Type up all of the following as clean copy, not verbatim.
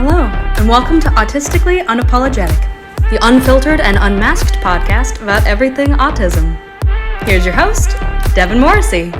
Hello, and welcome to Autistically, Unapologetic, the unfiltered and unmasked podcast about everything autism. Here's your host, Devin Morrissey.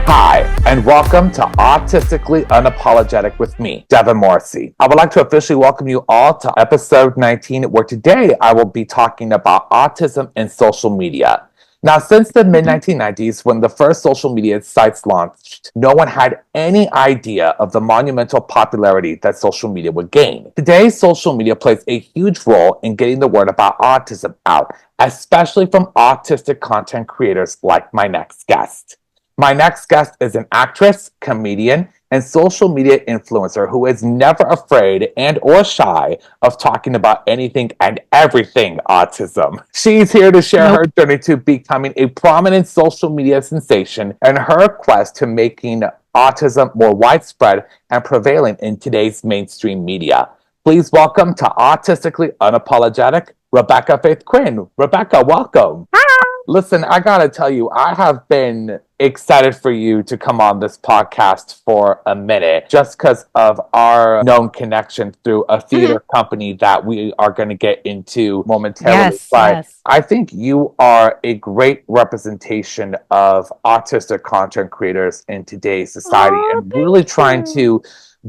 Hi, and welcome to Autistically Unapologetic with me, Devin Morrissey. I would like to officially welcome you all to episode 19, where today I will be talking about autism and social media. Now, since the mid-1990s, when the first social media sites launched, no one had any idea of the monumental popularity that social media would gain. Today, social media plays a huge role in getting the word about autism out, especially from autistic content creators like my next guest. My next guest is an actress, comedian, and social media influencer who is never afraid and or shy of talking about anything and everything autism. She's here to share her journey to becoming a prominent social media sensation and her quest to making autism more widespread and prevalent in today's mainstream media. Please welcome to Autistically Unapologetic, Rebecca Faith Quinn. Rebecca, welcome. Hi. Listen, I gotta tell you, I have been excited for you to come on this podcast for a minute, just because of our known connection through a theater company that we are going to get into momentarily. But I think you are a great representation of autistic content creators in today's society and really trying to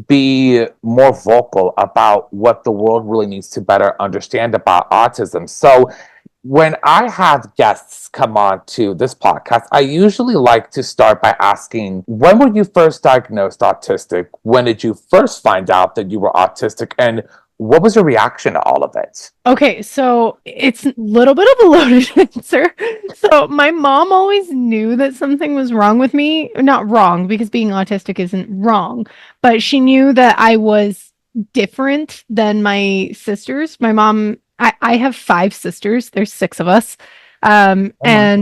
be more vocal about what the world really needs to better understand about autism. So when I have guests come on to this podcast, I usually like to start by asking, when were you first diagnosed autistic? When did you first find out that you were autistic? And what was your reaction to all of it? Okay, so it's a little bit of a loaded answer. So my mom always knew that something was wrong with me. Not wrong, because being autistic isn't wrong. But she knew that I was different than my sisters. My mom... I have 5 sisters. There's 6 of us. And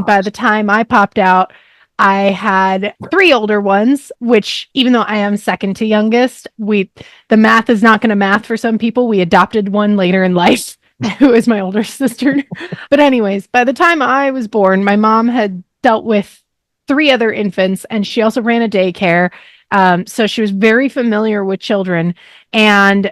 by the time I popped out, I had 3 older ones, which even though I am second to youngest, the math is not going to math for some people. We adopted one later in life who is my older sister. But anyways, by the time I was born, my mom had dealt with 3 other infants, and she also ran a daycare. So she was very familiar with children. And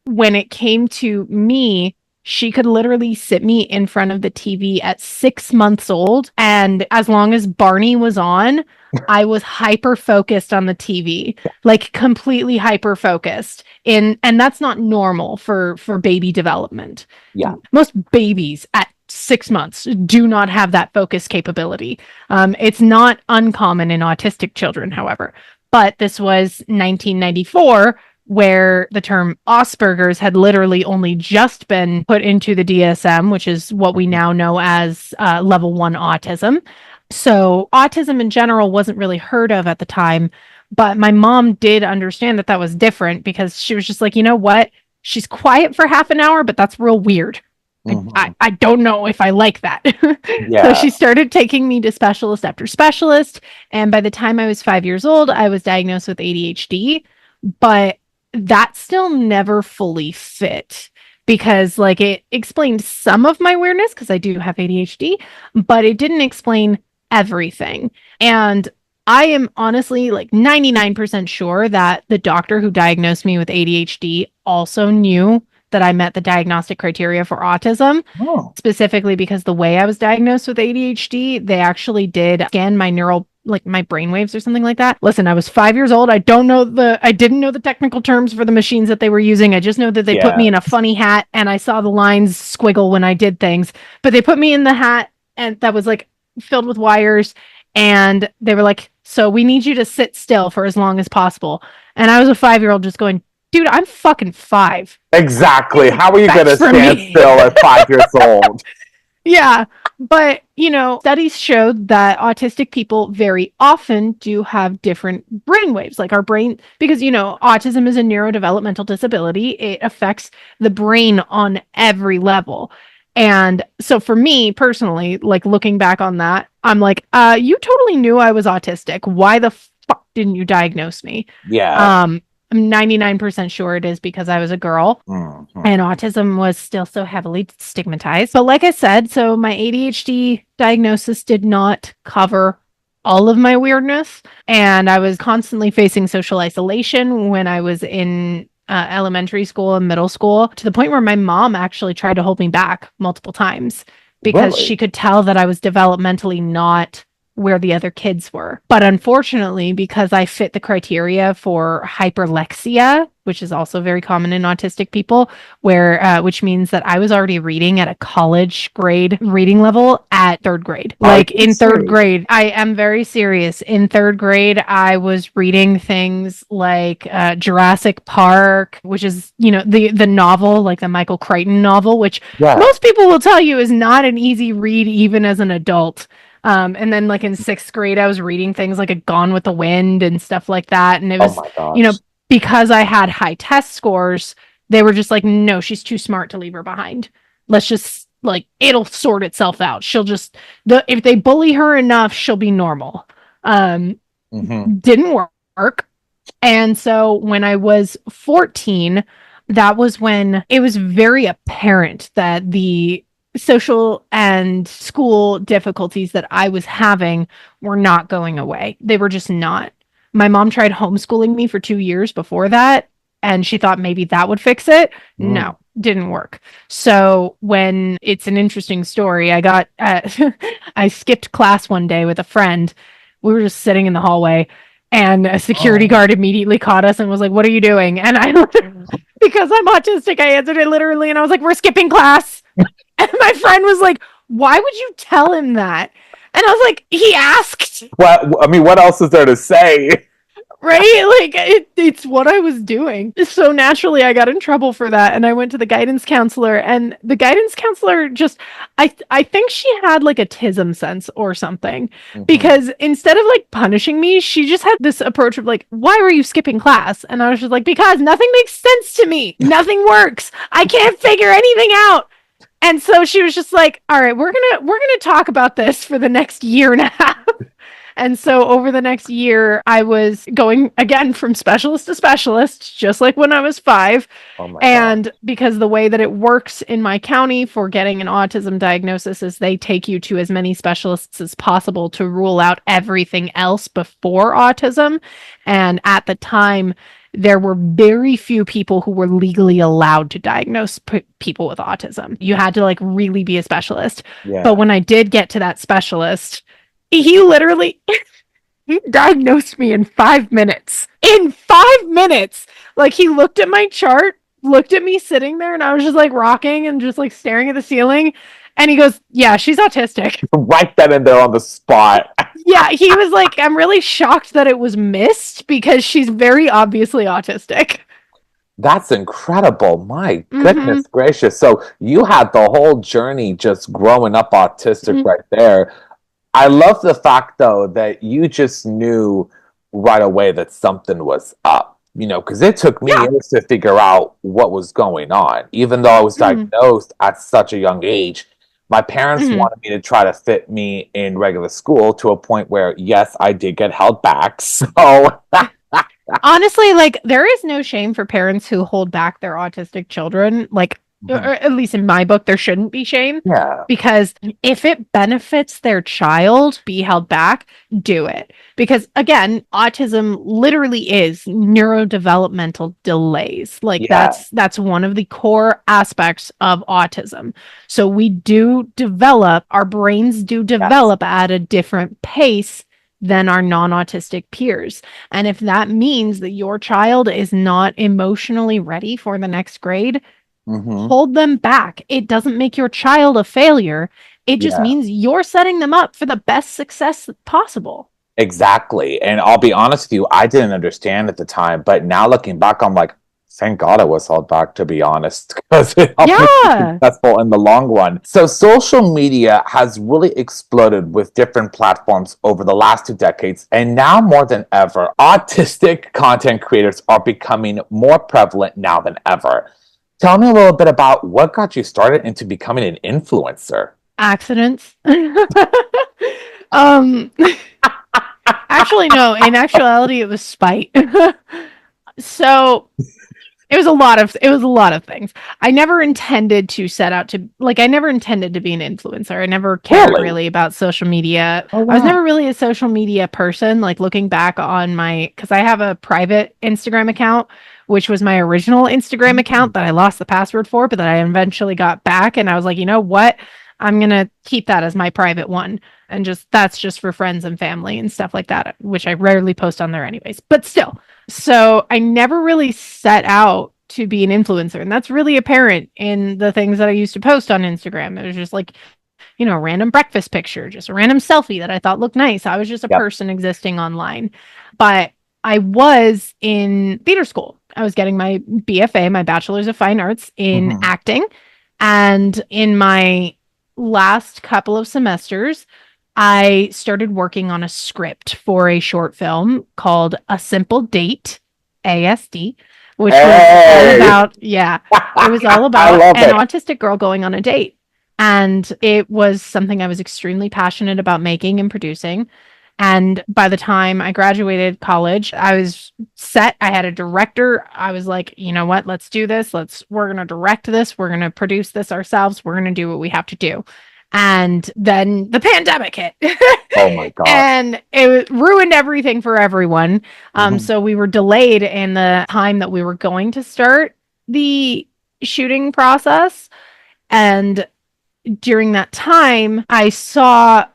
when it came to me, she could literally sit me in front of the TV at 6 months old. And as long as Barney was on, I was hyper focused on the TV, like completely hyper focused and that's not normal for baby development. Yeah. Most babies at 6 months do not have that focus capability. It's not uncommon in autistic children, however, but this was 1994, where the term Asperger's had literally only just been put into the DSM, which is what we now know as level 1 autism. So autism in general wasn't really heard of at the time, but my mom did understand that was different, because she was just like, you know what? She's quiet for half an hour, but that's real weird. I don't know if I like that. So she started taking me to specialist after specialist. And by the time I was 5 years old, I was diagnosed with ADHD, but that still never fully fit, because like it explained some of my weirdness, because I do have ADHD, but it didn't explain everything. And I am honestly like 99% sure that the doctor who diagnosed me with ADHD also knew that I met the diagnostic criteria for autism, specifically because the way I was diagnosed with ADHD, they actually did scan my my brainwaves or something like that. Listen, I was 5 years old. I didn't know the technical terms for the machines that they were using. I just know that they put me in a funny hat, and I saw the lines squiggle when I did things, but they put me in the hat, and that was like filled with wires. And they were like, so we need you to sit still for as long as possible. And I was a 5-year-old just going, dude, I'm fucking 5. Exactly. How are you going to stand still at 5 years old? Yeah. But, studies showed that autistic people very often do have different brainwaves, like our brain, because, autism is a neurodevelopmental disability. It affects the brain on every level. And so for me personally, like looking back on that, I'm like, you totally knew I was autistic. Why the fuck didn't you diagnose me? Yeah. I'm 99% sure it is because I was a girl and autism was still so heavily stigmatized. But like I said, so my ADHD diagnosis did not cover all of my weirdness. And I was constantly facing social isolation when I was in elementary school and middle school, to the point where my mom actually tried to hold me back multiple times because Really? she could tell that I was developmentally not where the other kids were. But unfortunately, because I fit the criteria for hyperlexia, which is also very common in autistic people, which means that I was already reading at a college grade reading level at third grade. Like in third grade, I am very serious. In third grade, I was reading things like Jurassic Park, which is, the novel, like the Michael Crichton novel, which most people will tell you is not an easy read even as an adult. And then like in sixth grade, I was reading things like a Gone with the Wind and stuff like that. And it was, because I had high test scores, they were just like, no, she's too smart to leave her behind. Let's just it'll sort itself out. She'll just, if they bully her enough, she'll be normal. Didn't work. And so when I was 14, that was when it was very apparent that the social and school difficulties that I was having were not going away. They were just not. My mom tried homeschooling me for 2 years before that, and she thought maybe that would fix it. No, didn't work. So when it's an interesting story, I skipped class one day with a friend. We were just sitting in the hallway, and a security guard immediately caught us and was like, "What are you doing?" And because I'm autistic, I answered it literally, and I was like, "We're skipping class." And my friend was like, "Why would you tell him that?" And I was like, "He asked." Well, I mean, what else is there to say? Right? Like, it's what I was doing. So naturally, I got in trouble for that. And I went to the guidance counselor. And the guidance counselor just, I think she had like autism sense or something. Because instead of like punishing me, she just had this approach of like, "Why were you skipping class?" And I was just like, "Because nothing makes sense to me. Nothing works. I can't figure anything out." And so she was just like, "All right, we're gonna talk about this for the next year and a half." And so over the next year, I was going again from specialist to specialist, just like when I was 5. And because the way that it works in my county for getting an autism diagnosis is they take you to as many specialists as possible to rule out everything else before autism. And at the time, there were very few people who were legally allowed to diagnose people with autism. You had to really be a specialist. Yeah. But when I did get to that specialist, he literally he diagnosed me in 5 minutes. In 5 minutes! He looked at my chart, looked at me sitting there, and I was just rocking and just staring at the ceiling. And he goes, "Yeah, she's autistic." Right then and there on the spot. Yeah, he was like, "I'm really shocked that it was missed because she's very obviously autistic." That's incredible. My goodness gracious. So you had the whole journey just growing up autistic right there. I love the fact, though, that you just knew right away that something was up, because it took me years to figure out what was going on. Even though I was diagnosed at such a young age, my parents wanted me to try to fit me in regular school to a point where, yes, I did get held back. So honestly, there is no shame for parents who hold back their autistic children. Or at least in my book, there shouldn't be shame. Yeah. Because if it benefits their child be held back, do it. Because again, autism literally is neurodevelopmental delays. That's one of the core aspects of autism. So we do develop, our brains do develop at a different pace than our non-autistic peers. And if that means that your child is not emotionally ready for the next grade, hold them back. It doesn't make your child a failure. It just means you're setting them up for the best success possible. Exactly. And I'll be honest with you, I didn't understand at the time, but now looking back, I'm like, thank God I was held back, to be honest, because it helped me be successful in the long run. So social media has really exploded with different platforms over the last 2 decades. And now more than ever, autistic content creators are becoming more prevalent now than ever. Tell me a little bit about what got you started into becoming an influencer. Accidents. Actually, no. In actuality, it was spite. So It was a lot of things. I never intended to set out to I never intended to be an influencer. I never cared really about social media. Oh, I was wow. never really a social media person. Like looking back on because I have a private Instagram account, which was my original Instagram account that I lost the password for, but that I eventually got back. And I was like, you know what? I'm gonna keep that as my private one, and that's just for friends and family and stuff like that, which I rarely post on there anyways. But still. So I never really set out to be an influencer. And that's really apparent in the things that I used to post on Instagram. It was just like, a random breakfast picture, just a random selfie that I thought looked nice. I was just a person existing online. But I was in theater school. I was getting my BFA, my Bachelor's of Fine Arts in acting. And in my last couple of semesters, I started working on a script for a short film called A Simple Date, ASD, which was all about, it was all about an autistic girl going on a date. And it was something I was extremely passionate about making and producing. And by the time I graduated college, I was set. I had a director. I was like, you know what? Let's do this. We're going to direct this. We're going to produce this ourselves. We're going to do what we have to do. And then the pandemic hit. Oh my God. And it ruined everything for everyone. So we were delayed in the time that we were going to start the shooting process. And during that time, I saw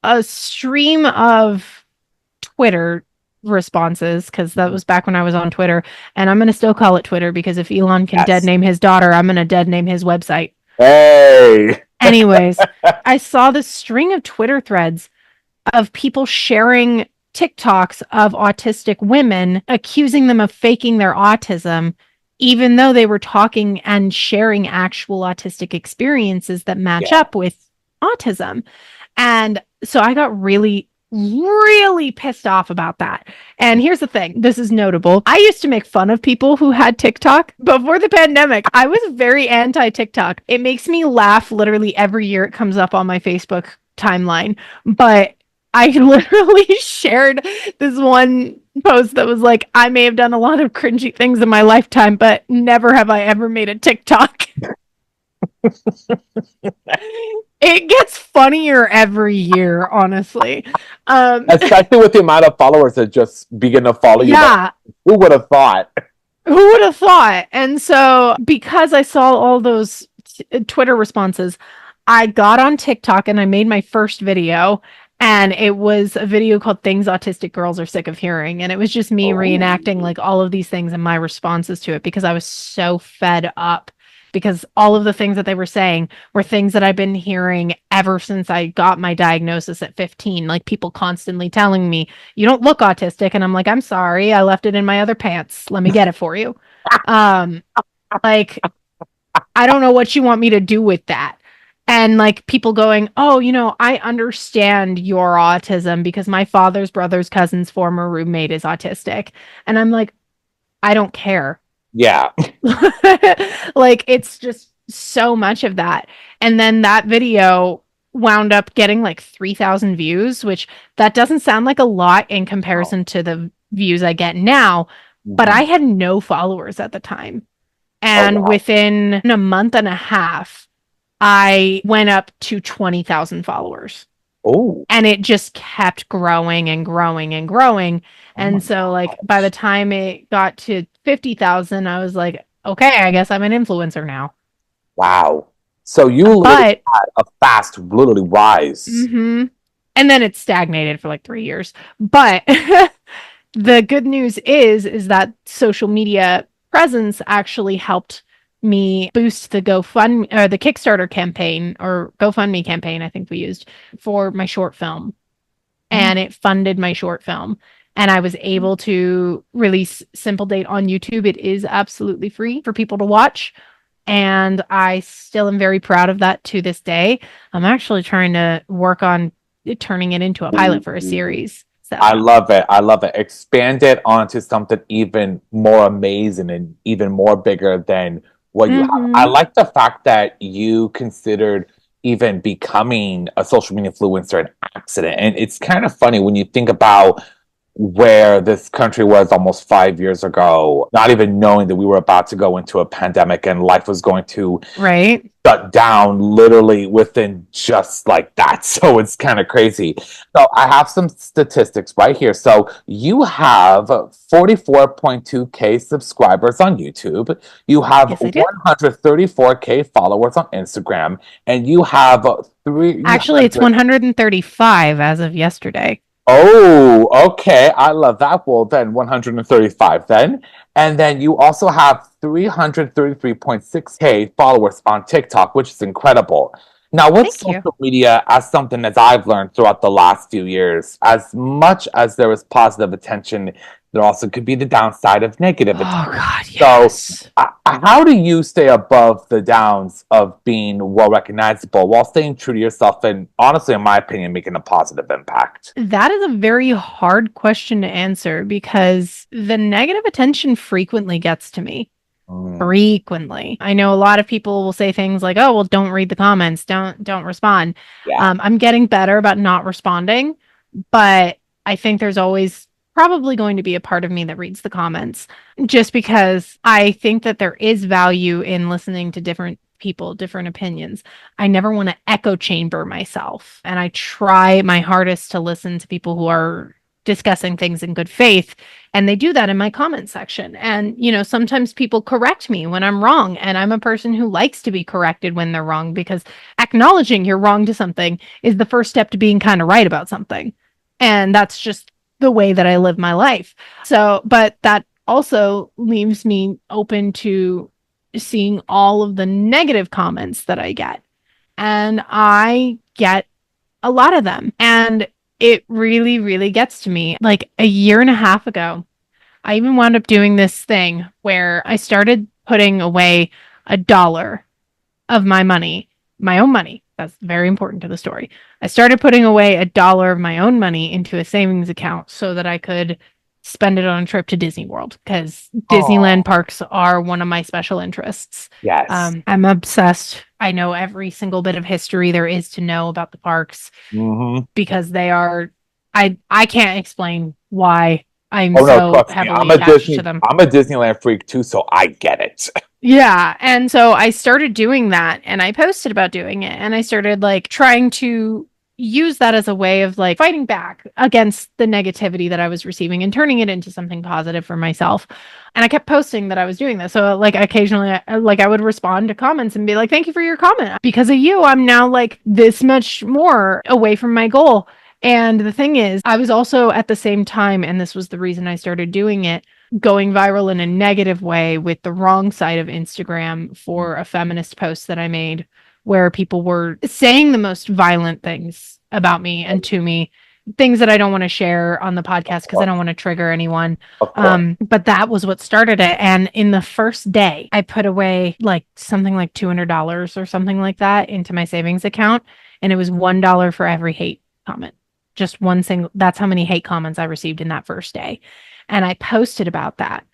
a stream of Twitter responses, because that was back when I was on Twitter. And I'm going to still call it Twitter, because if Elon can dead name his daughter, I'm going to dead name his website. Hey. Anyways, I saw this string of Twitter threads of people sharing TikToks of autistic women, accusing them of faking their autism, even though they were talking and sharing actual autistic experiences that match up with autism. And so I got really, really pissed off about that. And here's the thing. This is notable. I used to make fun of people who had TikTok before the pandemic. I was very anti-TikTok. It makes me laugh literally every year it comes up on my Facebook timeline. But I literally shared this one post that was like, I may have done a lot of cringy things in my lifetime, but never have I ever made a TikTok. It gets funnier every year, honestly. Especially with the amount of followers that just begin to follow you. Yeah. Who would have thought? Who would have thought? And so because I saw all those Twitter responses, I got on TikTok and I made my first video. And it was a video called Things Autistic Girls Are Sick of Hearing. And it was just me reenacting like all of these things and my responses to it, because I was so fed up. Because all of the things that they were saying were things that I've been hearing ever since I got my diagnosis at 15. Like people constantly telling me, you don't look autistic. And I'm like, I'm sorry. I left it in my other pants. Let me get it for you. Like, I don't know what you want me to do with that. And like people going, oh, I understand your autism because my father's brother's cousin's former roommate is autistic. And I'm like, I don't care. Yeah. Like it's just so much of that. And then that video wound up getting like 3,000 views, which that doesn't sound like a lot in comparison to the views I get now, but I had no followers at the time. And within a month and a half, I went up to 20,000 followers. Oh. And it just kept growing and growing and growing. And so like by the time it got to 50,000, I was like, okay, I guess I'm an influencer now. Wow. So you had a fast, literally rise. And then it stagnated for like 3 years. But the good news is that social media presence actually helped me boost the GoFundMe or the Kickstarter campaign or GoFundMe campaign, I think we used for my short film. And it funded my short film. And I was able to release Simple Date on YouTube. It is absolutely free for people to watch. And I still am very proud of that to this day. I'm actually trying to work on turning it into a pilot for a series. So. I love it. I love it. Expand it onto something even more amazing and even more bigger than what you have. I like the fact that you considered even becoming a social media influencer an accident. And it's kind of funny when you think about where this country was almost 5 years ago, not even knowing that we were about to go into a pandemic and life was going to Right. shut down literally within just like that. So it's kind of crazy. So I have some statistics right here. So you have 44.2K subscribers on YouTube. You have Yes, I do. 134K followers on Instagram, and you have Actually, it's 300. 135 as of yesterday. Oh, okay. I love that. Well, then 135 then. And then you also have 333.6K followers on TikTok, which is incredible. Now, with Thank you. social media, as something that I've learned throughout the last few years, as much as there is positive attention, there also could be the downside of negative Oh attention. God, So, yes. how do you stay above the downs of being well recognizable while staying true to yourself and, honestly, in my opinion, making a positive impact? That is a very hard question to answer because the negative attention frequently gets to me. Mm, Frequently. I know a lot of people will say things like, "Oh, well, don't read the comments, don't respond." yeah. I'm getting better about not responding, but I think there's always probably going to be a part of me that reads the comments just because I think that there is value in listening to different people, different opinions. I never want to echo chamber myself, and I try my hardest to listen to people who are discussing things in good faith, and they do that in my comment section. And sometimes people correct me when I'm wrong, and I'm a person who likes to be corrected when they're wrong because acknowledging you're wrong to something is the first step to being kind of right about something. And that's just the way that I live my life. So, but that also leaves me open to seeing all of the negative comments that I get. And I get a lot of them. And it really, really gets to me. Like a year and a half ago, I even wound up doing this thing where I started putting away $1 of my money, my own money. That's very important to the story. I started putting away $1 of my own money into a savings account so that I could spend it on a trip to Disney World because Disneyland Oh, parks are one of my special interests. yes. I'm obsessed. I know every single bit of history there is to know about the parks Hmm. because they are. I can't explain why I'm Oh no, so trust me. heavily attached to them. I'm a Disneyland freak too, so I get it. Yeah. And so I started doing that and I posted about doing it and I started like trying to use that as a way of like fighting back against the negativity that I was receiving and turning it into something positive for myself. And I kept posting that I was doing this. So like occasionally like I would respond to comments and be like, "Thank you for your comment. Because of you, I'm now like this much more away from my goal." And the thing is, I was also at the same time, and this was the reason I started doing it, going viral in a negative way with the wrong side of Instagram for a feminist post that I made where people were saying the most violent things about me and to me, things that I don't want to share on the podcast Of because I don't course. want to trigger anyone. Of course. But that was what started it. And in the first day, I put away like something like $200 or something like that into my savings account. And it was $1 for every hate comment. Just one single, that's how many hate comments I received in that first day. And I posted about that.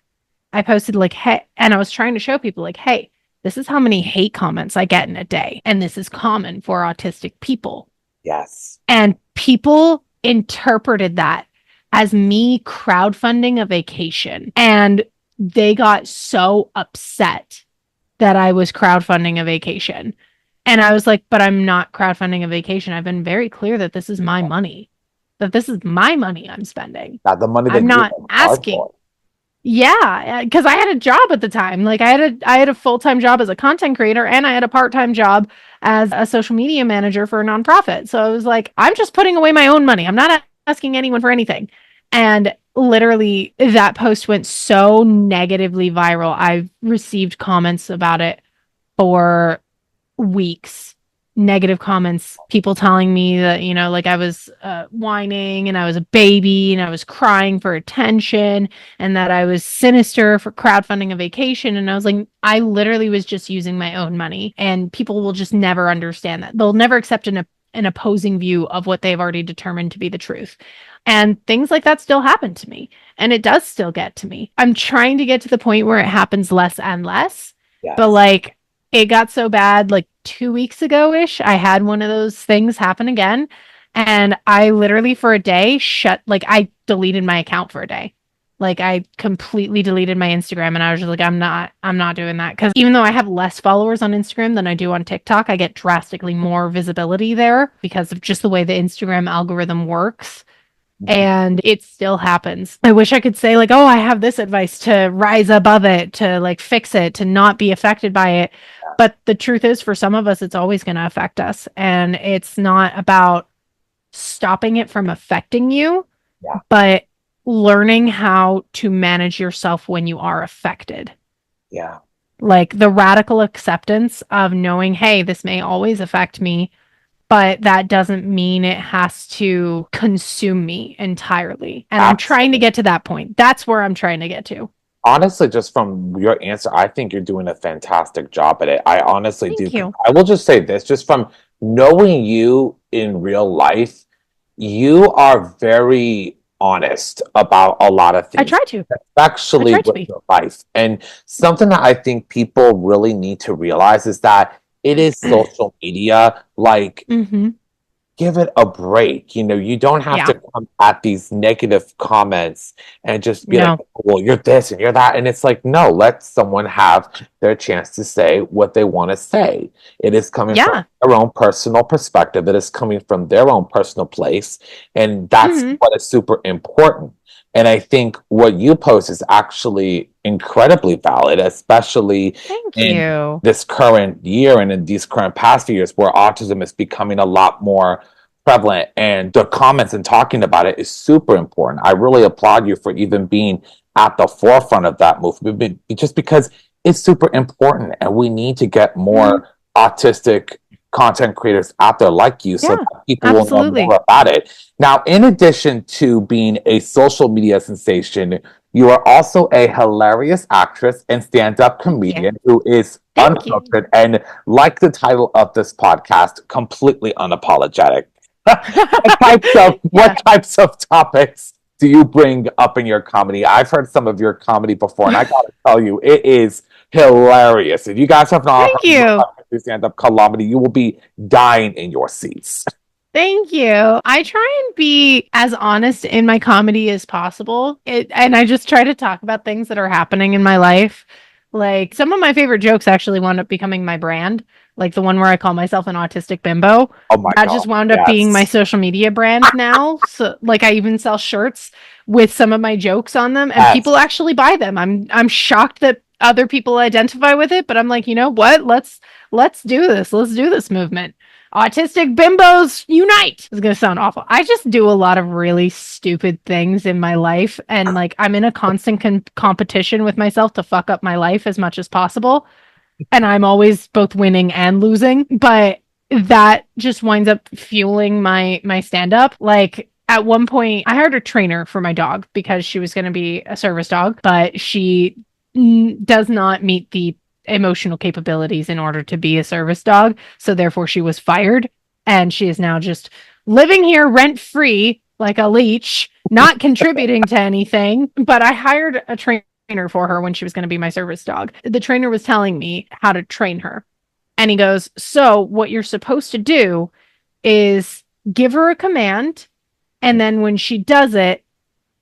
I posted like, "Hey," and I was trying to show people like, "Hey, this is how many hate comments I get in a day. And this is common for autistic people." Yes. And people interpreted that as me crowdfunding a vacation. And they got so upset that I was crowdfunding a vacation. And I was like, "But I'm not crowdfunding a vacation. I've been very clear that this is my money, that this is my money I'm spending. Not the money that I'm you not worked hard asking." for. Yeah, because I had a job at the time. Like I had a full-time job as a content creator and I had a part-time job as a social media manager for a nonprofit. So I was like, I'm just putting away my own money. I'm not asking anyone for anything. And literally that post went so negatively viral. I've received comments about it for weeks, negative comments, people telling me that, like I was whining and I was a baby and I was crying for attention and that I was sinister for crowdfunding a vacation. And I was like, I literally was just using my own money. And people will just never understand that. They'll never accept an opposing view of what they've already determined to be the truth. And things like that still happen to me. And it does still get to me. I'm trying to get to the point where it happens less and less. But Yes. like it got so bad like 2 weeks ago ish. I had one of those things happen again. And I literally for a day deleted my account for a day. Like I completely deleted my Instagram and I was just like, I'm not doing that. Because even though I have less followers on Instagram than I do on TikTok, I get drastically more visibility there because of just the way the Instagram algorithm works. And it still happens. I wish I could say like, oh, I have this advice to rise above it, to like fix it, to not be affected by it. But the truth is, for some of us, it's always going to affect us. And it's not about stopping it from affecting you, but learning how to manage yourself when you are affected. Yeah. Like the radical acceptance of knowing, hey, this may always affect me, but that doesn't mean it has to consume me entirely. And I'm trying to get to that point. That's where I'm trying to get to. Honestly, just from your answer, I think you're doing a fantastic job at it. I honestly do. Thank you. I will just say this, just from knowing you in real life, you are very honest about a lot of things. I try to. Actually, with your life. And something that I think people really need to realize is that it is social media. Like, give it a break. You know, you don't have to come at these negative comments and just be like, well, you're this and you're that. And it's like, no, let someone have their chance to say what they want to say. It is coming from their own personal perspective. It is coming from their own personal place. And that's what is super important. And I think what you post is actually incredibly valid, especially in this current year and in these current past few years where autism is becoming a lot more prevalent, and the comments and talking about it is super important. I really applaud you for even being at the forefront of that movement, just because it's super important and we need to get more autistic content creators out there like you so that people will know more about it. Now, in addition to being a social media sensation, you are also a hilarious actress and stand-up comedian who is unfiltered and, like the title of this podcast, completely unapologetic. What types of topics do you bring up in your comedy? I've heard some of your comedy before, and I gotta tell you, it is hilarious. If you guys have not heard stand-up comedy, you will be dying in your seats. Thank you. I try and be as honest in my comedy as possible. And I just try to talk about things that are happening in my life. Like some of my favorite jokes actually wound up becoming my brand. Like the one where I call myself an autistic bimbo. Oh my God. That just wound up being my social media brand now. So like I even sell shirts with some of my jokes on them and people actually buy them. I'm shocked that other people identify with it, but I'm like, you know what? Let's do this. Let's do this movement. Autistic bimbos unite. It's gonna sound awful. I just do a lot of really stupid things in my life, and like I'm in a constant competition with myself to fuck up my life as much as possible, and I'm always both winning and losing. But that just winds up fueling my stand up. Like at one point, I hired a trainer for my dog because she was going to be a service dog, but she does not meet the emotional capabilities in order to be a service dog. So therefore she was fired, and she is now just living here rent free like a leech, not contributing to anything. But I hired a trainer for her when she was going to be my service dog. The trainer was telling me how to train her. And he goes, so what you're supposed to do is give her a command. And then when she does it,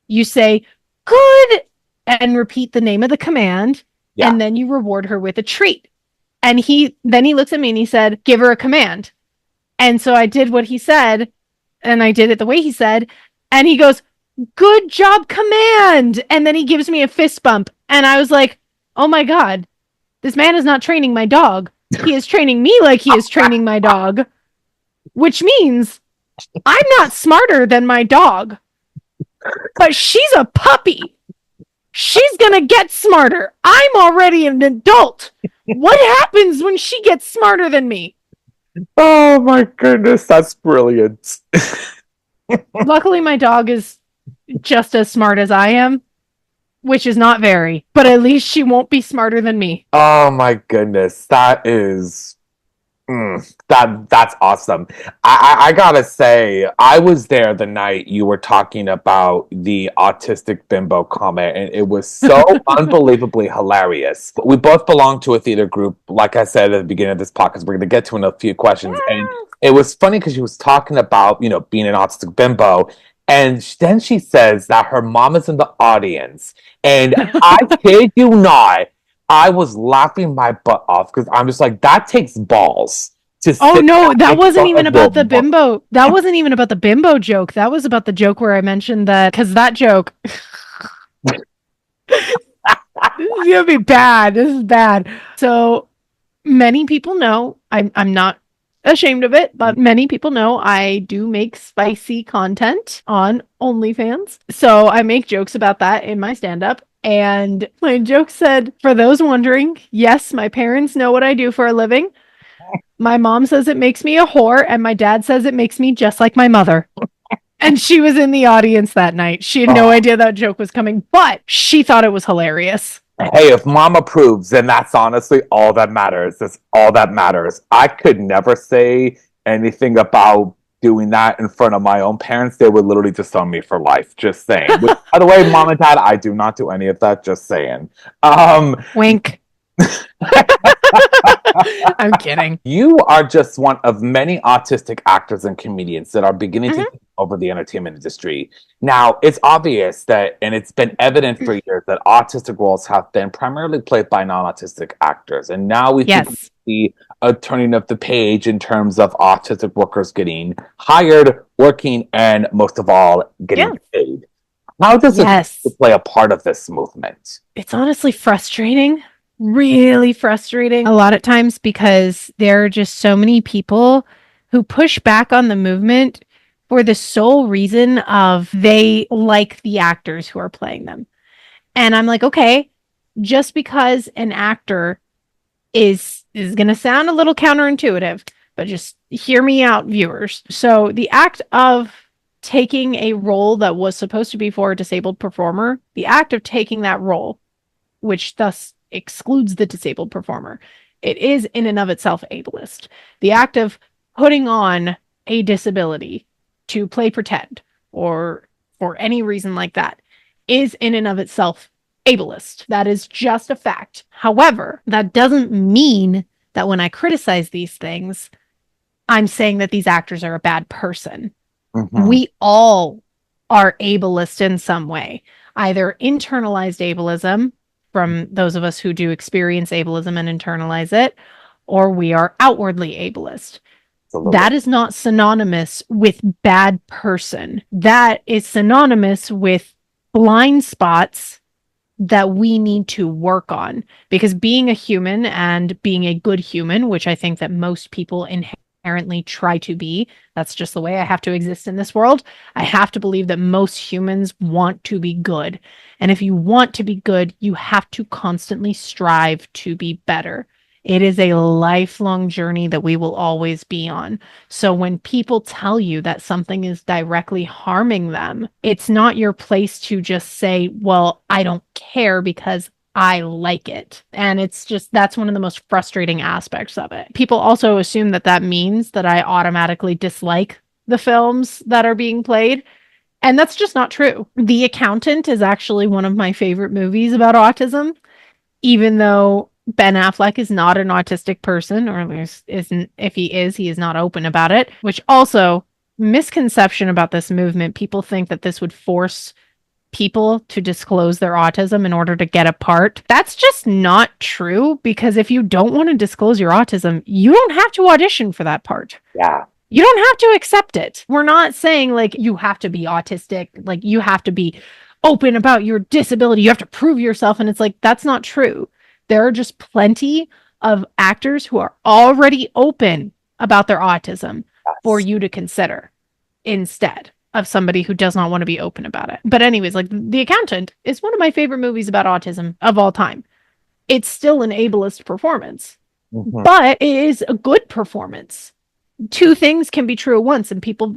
you say, good, and repeat the name of the command. And then you reward her with a treat. And then he looks at me and he said, give her a command. And so I did what he said, and I did it the way he said. And he goes, good job, command. And then he gives me a fist bump. And I was like, oh my God, this man is not training my dog. He is training me like he is training my dog, which means I'm not smarter than my dog, but she's a puppy. She's gonna get smarter. I'm already an adult. What happens when she gets smarter than me? Oh my goodness, that's brilliant. Luckily, my dog is just as smart as I am, which is not very, but at least she won't be smarter than me. Oh my goodness, that is that's awesome. I gotta say, I was there the night you were talking about the autistic bimbo comment, and it was so unbelievably hilarious. We both belong to a theater group. Like I said at the beginning of this podcast, we're gonna get to in a few questions. And it was funny because she was talking about, you know, being an autistic bimbo. And then she says that her mom is in the audience. And I kid you not, I was laughing my butt off because I'm just like, that takes balls to Oh sit no, down that in wasn't front even of about your the mom. bimbo. That wasn't even about the bimbo joke. That was about the joke where I mentioned that, because that joke, this is gonna be bad. This is bad. So many people know, I'm not ashamed of it, but many people know I do make spicy content on OnlyFans. So I make jokes about that in my stand-up. And my joke said, for those wondering, yes, my parents know what I do for a living. My mom says it makes me a whore, and my dad says it makes me just like my mother. And she was in the audience that night. She had no Oh, idea that joke was coming, but she thought it was hilarious. hey, if mom approves, then that's honestly all that matters. That's all that matters. I could never say anything about doing that in front of my own parents. They would literally just own me for life. Just saying. Which, by the way, mom and dad, I do not do any of that. Just saying. Wink. I'm kidding. You are just one of many autistic actors and comedians that are beginning to Mhm. take over the entertainment industry. Now, it's obvious that, and it's been evident for years, that autistic roles have been primarily played by non-autistic actors. And now we think we Yes. see a turning of the page in terms of autistic workers getting hired, working, and most of all, getting Yeah. paid. How does it Yes. play a part of this movement? It's honestly frustrating. Really frustrating a lot of times because there are just so many people who push back on the movement for the sole reason of they like the actors who are playing them. And I'm like, okay, just because an actor is going to sound a little counterintuitive, but just hear me out, viewers. So the act of taking a role that was supposed to be for a disabled performer, the act of taking that role, which thus excludes the disabled performer, it is in and of itself ableist. The act of putting on a disability to play pretend or for any reason like that is in and of itself ableist. That is just a fact. However, that doesn't mean that when I criticize these things, I'm saying that these actors are a bad person. Mm-hmm. We all are ableist in some way, either internalized ableism from those of us who do experience ableism and internalize it, or we are outwardly ableist. Absolutely. That is not synonymous with bad person. That is synonymous with blind spots that we need to work on, because being a human and being a good human, which I think that most people inherently try to be, that's just the way I have to exist in this world. I have to believe that most humans want to be good. And if you want to be good, you have to constantly strive to be better. It is a lifelong journey that we will always be on. So when people tell you that something is directly harming them, it's not your place to just say, well, I don't care because I like it. And it's just, that's one of the most frustrating aspects of it. People also assume that that means that I automatically dislike the films that are being played. And that's just not true. The Accountant is actually one of my favorite movies about autism, even though Ben Affleck is not an autistic person, or at least isn't, if he is not open about it, which also misconception about this movement. People think that this would force people to disclose their autism in order to get a part. That's just not true, because if you don't want to disclose your autism, you don't have to audition for that part. Yeah. You don't have to accept it. We're not saying like you have to be autistic, like you have to be open about your disability, you have to prove yourself. And it's like, that's not true. There are just plenty of actors who are already open about their autism for you to consider instead of somebody who does not want to be open about it. But anyways, like The Accountant is one of my favorite movies about autism of all time. It's still an ableist performance, but it is a good performance. Two things can be true at once, and people,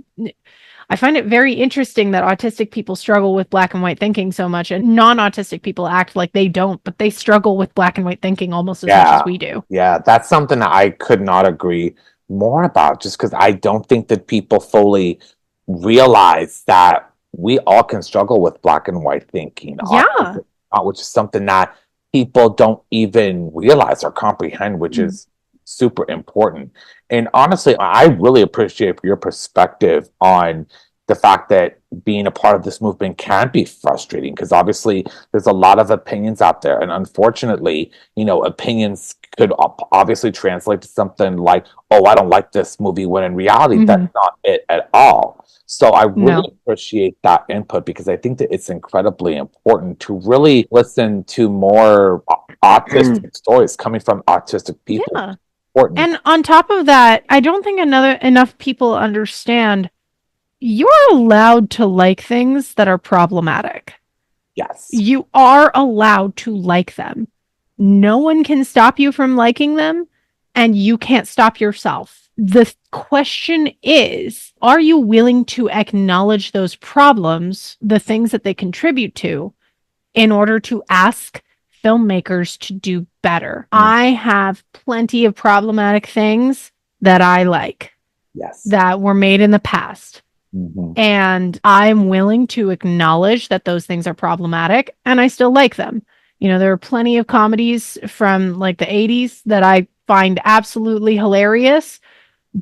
I find it very interesting that autistic people struggle with black and white thinking so much, and non-autistic people act like they don't, but they struggle with black and white thinking almost as much as we do. Yeah, that's something that I could not agree more about, just because I don't think that people fully realize that we all can struggle with black and white thinking. Yeah. Which is something that people don't even realize or comprehend, which is super important. And honestly, I really appreciate your perspective on the fact that being a part of this movement can be frustrating because obviously there's a lot of opinions out there. And unfortunately, opinions could obviously translate to something like, oh, I don't like this movie, when in reality, that's not it at all. So I really appreciate that input because I think that it's incredibly important to really listen to more autistic stories coming from autistic people. Yeah. And on top of that, I don't think enough people understand you're allowed to like things that are problematic. Yes. You are allowed to like them. No one can stop you from liking them, and you can't stop yourself. The question is, are you willing to acknowledge those problems, the things that they contribute to, in order to ask filmmakers to do better? I have plenty of problematic things that I like. Yes. That were made in the past. And I'm willing to acknowledge that those things are problematic, and I still like them. There are plenty of comedies from like the 80s that I find absolutely hilarious,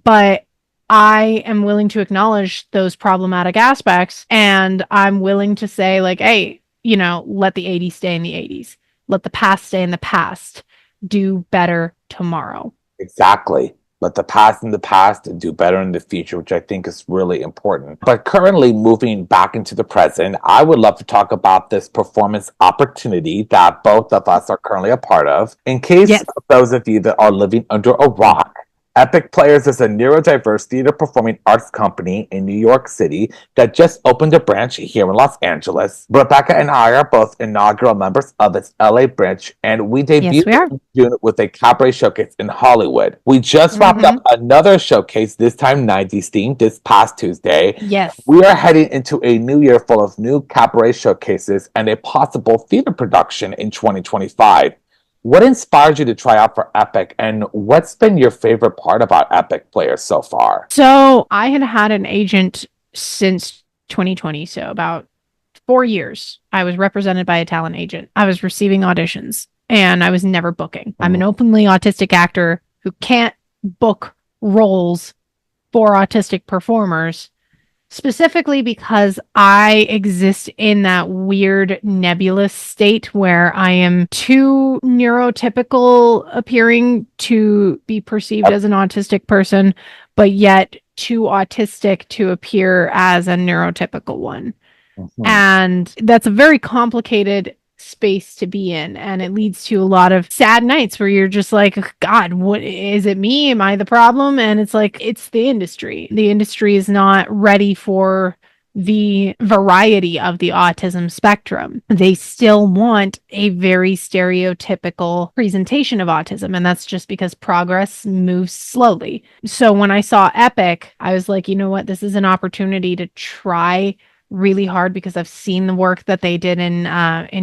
but I am willing to acknowledge those problematic aspects, and I'm willing to say like, hey, let the 80s stay in the 80s. Let the past stay in the past. Do better tomorrow. Exactly. Let the past in the past and do better in the future, which I think is really important. But currently moving back into the present, I would love to talk about this performance opportunity that both of us are currently a part of. In case of those of you that are living under a rock, Epic Players is a neurodiverse theater performing arts company in New York City that just opened a branch here in Los Angeles. Rebecca and I are both inaugural members of its LA branch, and we debuted in June with a cabaret showcase in Hollywood. We just wrapped up another showcase, this time 90s themed, this past Tuesday. Yes. We are heading into a new year full of new cabaret showcases and a possible theater production in 2025. What inspired you to try out for Epic, and what's been your favorite part about Epic Players so far? So I had an agent since 2020, so about 4 years. I was represented by a talent agent. I was receiving auditions, and I was never booking. I'm an openly autistic actor who can't book roles for autistic performers, specifically because I exist in that weird nebulous state where I am too neurotypical appearing to be perceived as an autistic person, but yet too autistic to appear as a neurotypical one. And that's a very complicated space to be in, and it leads to a lot of sad nights where you're just like, God, what is it? Me? Am I the problem? And it's like, it's the industry is not ready for the variety of the autism spectrum. They still want a very stereotypical presentation of autism, and that's just because progress moves slowly. So when I saw Epic, I was like, you know what, this is an opportunity to try really hard because I've seen the work that they did in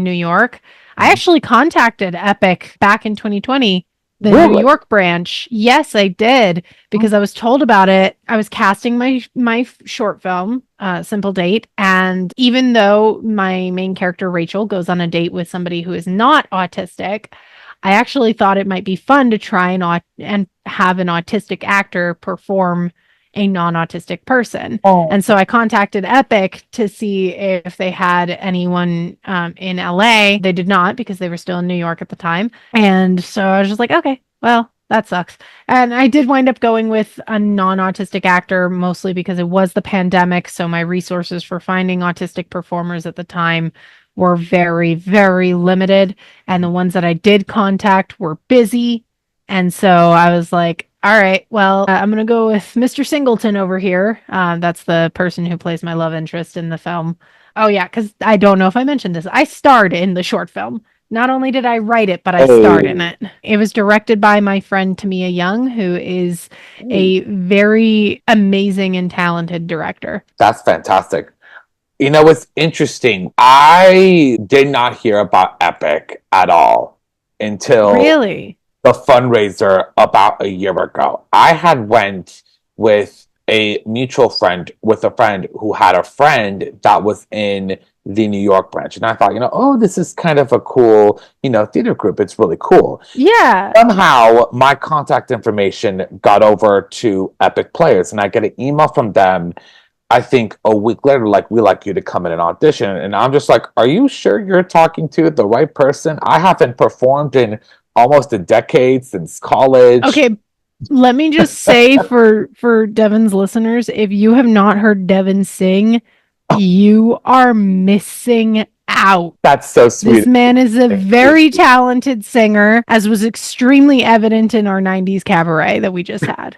New York. I actually contacted Epic back in 2020, the New York branch. Yes, I did, because I was told about it. I was casting my short film, Simple Date, and even though my main character Rachel goes on a date with somebody who is not autistic, I actually thought it might be fun to try and have an autistic actor perform a non-autistic person. And so I contacted Epic to see if they had anyone in LA. They did not, because they were still in New York at the time. And so I was just like, okay, well, that sucks. And I did wind up going with a non-autistic actor, mostly because it was the pandemic. So my resources for finding autistic performers at the time were very, very limited. And the ones that I did contact were busy. And so I was like, all right, well, I'm going to go with Mr. Singleton over here. That's the person who plays my love interest in the film. Oh, yeah, because I don't know if I mentioned this. I starred in the short film. Not only did I write it, but I starred in it. It was directed by my friend Tamia Young, who is a very amazing and talented director. That's fantastic. You know, it's interesting. I did not hear about Epic at all until... Really? The fundraiser about a year ago. I had went with a mutual friend with a friend who had a friend that was in the New York branch. And I thought, oh, this is kind of a cool, theater group. It's really cool. Yeah. Somehow my contact information got over to Epic Players, and I get an email from them I think a week later, like, we like you to come in and audition. And I'm just like, are you sure you're talking to the right person? I haven't performed in almost a decade since college. Okay, let me just say for Devin's listeners, if you have not heard Devin sing, you are missing out. That's so This sweet. man is a Thank very you. talented singer, as was extremely evident in our 90s cabaret that we just had.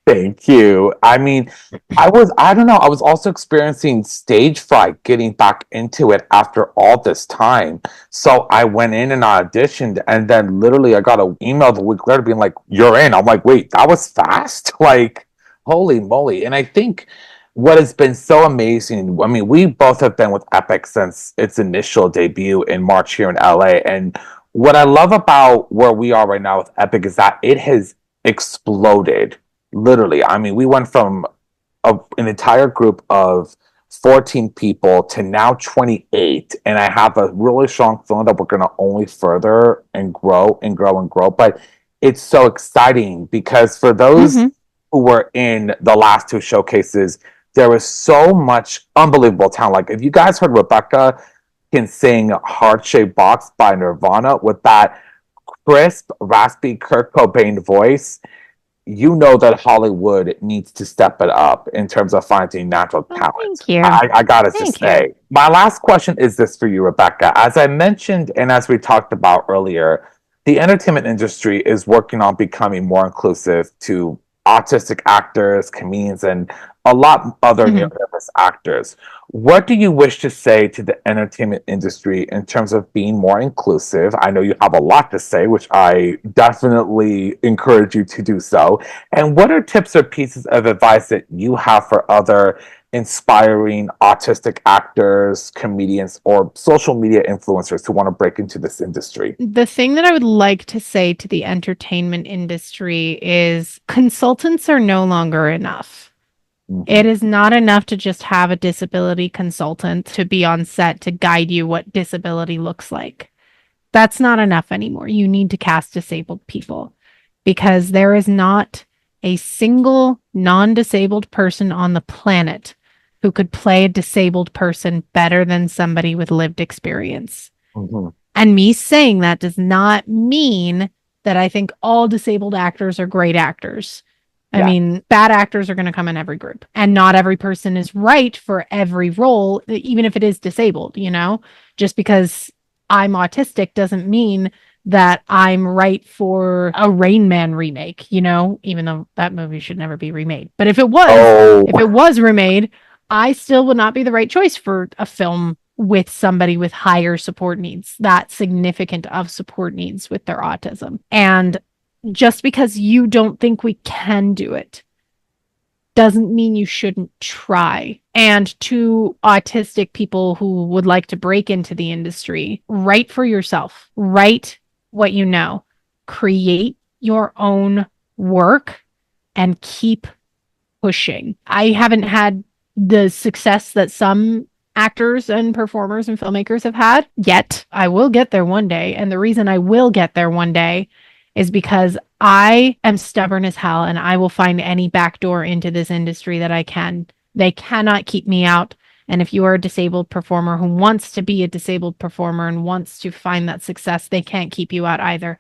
Thank you. I mean, I don't know, I was also experiencing stage fright getting back into it after all this time. So I went in and auditioned, and then literally I got an email the week later being like, you're in. I'm like, wait, that was fast? Like, holy moly. And I think what has been so amazing, I mean, we both have been with Epic since its initial debut in March here in LA. And what I love about where we are right now with Epic is that it has exploded. Literally, I mean, we went from an entire group of 14 people to now 28. And I have a really strong feeling that we're going to only further and grow and grow and grow. But it's so exciting because for those Mhm. who were in the last two showcases, there was so much unbelievable talent. Like, if you guys heard Rebecca can sing Heart Shaped Box by Nirvana with that crisp, raspy Kurt Cobain voice, you know that Hollywood needs to step it up in terms of finding natural Well, talent. thank you. I gotta just Thank you. say, my last question is this for you, Rebecca. As I mentioned, and as we talked about earlier, the entertainment industry is working on becoming more inclusive to autistic actors, comedians, and a lot other Mhm. neurodiverse actors. What do you wish to say to the entertainment industry in terms of being more inclusive? I know you have a lot to say, which I definitely encourage you to do so. And what are tips or pieces of advice that you have for other inspiring autistic actors, comedians, or social media influencers who want to break into this industry? The thing that I would like to say to the entertainment industry is consultants are no longer enough. Mhm. It is not enough to just have a disability consultant to be on set to guide you what disability looks like. That's not enough anymore. You need to cast disabled people because there is not a single non disabled person on the planet who could play a disabled person better than somebody with lived experience. Mhm. And me saying that does not mean that I think all disabled actors are great actors. I Yeah. mean, bad actors are going to come in every group, and not every person is right for every role, even if it is disabled, you know? Just because I'm autistic doesn't mean that I'm right for a Rain Man remake, you know, even though that movie should never be remade. But Oh, if it was remade, I still would not be the right choice for a film with somebody with higher support needs, that significant of support needs with their autism. And just because you don't think we can do it doesn't mean you shouldn't try. And to autistic people who would like to break into the industry, write for yourself, write what you know, create your own work, and keep pushing. I haven't had the success that some actors and performers and filmmakers have had yet. I will get there one day. And the reason I will get there one day is because I am stubborn as hell and I will find any back door into this industry that I can. They cannot keep me out. And if you are a disabled performer who wants to be a disabled performer and wants to find that success, they can't keep you out either.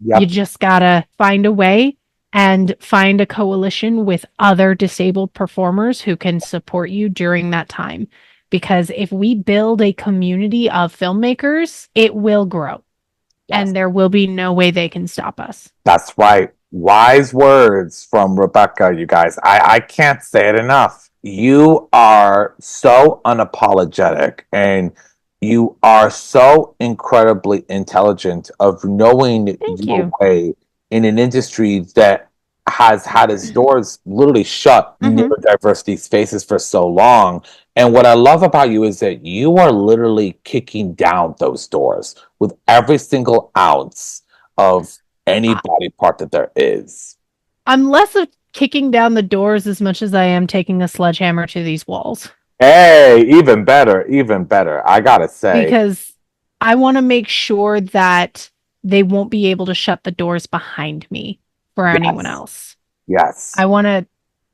You yep. just gotta find a way and find a coalition with other disabled performers who can support you during that time. Because if we build a community of filmmakers, it will grow Yes. and there will be no way they can stop us. That's right. Wise words from Rebecca, you guys. I can't say it enough. You are so unapologetic and you are so incredibly intelligent of knowing Thank your you. way in an industry that has had its doors literally shut Mm-hmm. neurodiversity spaces for so long. And what I love about you is that you are literally kicking down those doors with every single ounce of any body part that there is. I'm less of kicking down the doors as much as I am taking a sledgehammer to these walls Hey, even better, even better. I gotta say, because I want to make sure that they won't be able to shut the doors behind me for anyone yes, else. yes. I want to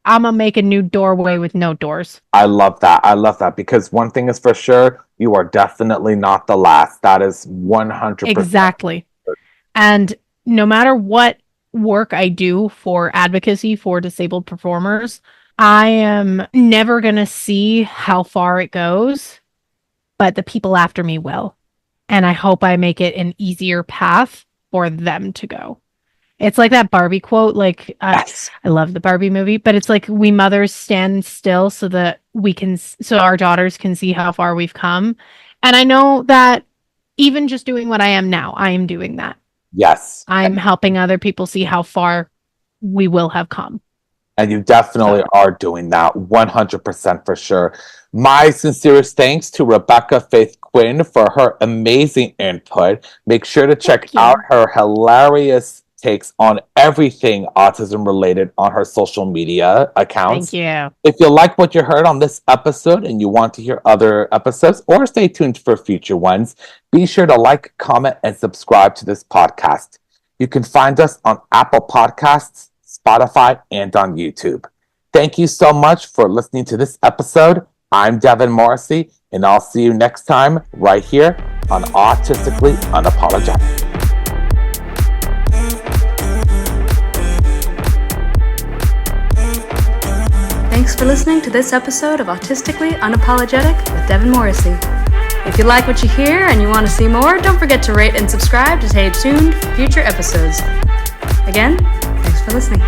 I'm gonna make a new doorway with no doors. I love that. I love that because one thing is for sure, you are definitely not the last. That is 100%. Exactly. And no matter what work I do for advocacy for disabled performers, I am never going to see how far it goes, but the people after me will. And I hope I make it an easier path for them to go. It's like that Barbie quote, like, Yes. I love the Barbie movie, but it's like we mothers stand still so that so our daughters can see how far we've come. And I know that even just doing what I am now, I am doing that. Yes. I'm helping other people see how far we will have come. And you definitely are doing that 100% for sure. My sincerest thanks to Rebecca Faith Quinn for her amazing input. Make sure to check out her hilarious takes on everything autism related on her social media accounts. Thank you. If you like what you heard on this episode and you want to hear other episodes or stay tuned for future ones, be sure to like, comment, and subscribe to this podcast. You can find us on Apple Podcasts, Spotify, and on YouTube. Thank you so much for listening to this episode. I'm Devin Morrissey, and I'll see you next time right here on Autistically Unapologetic. Thanks for listening to this episode of Autistically Unapologetic with Devin Morrissey. If you like what you hear and you want to see more, don't forget to rate and subscribe to stay tuned for future episodes. Again, thanks for listening.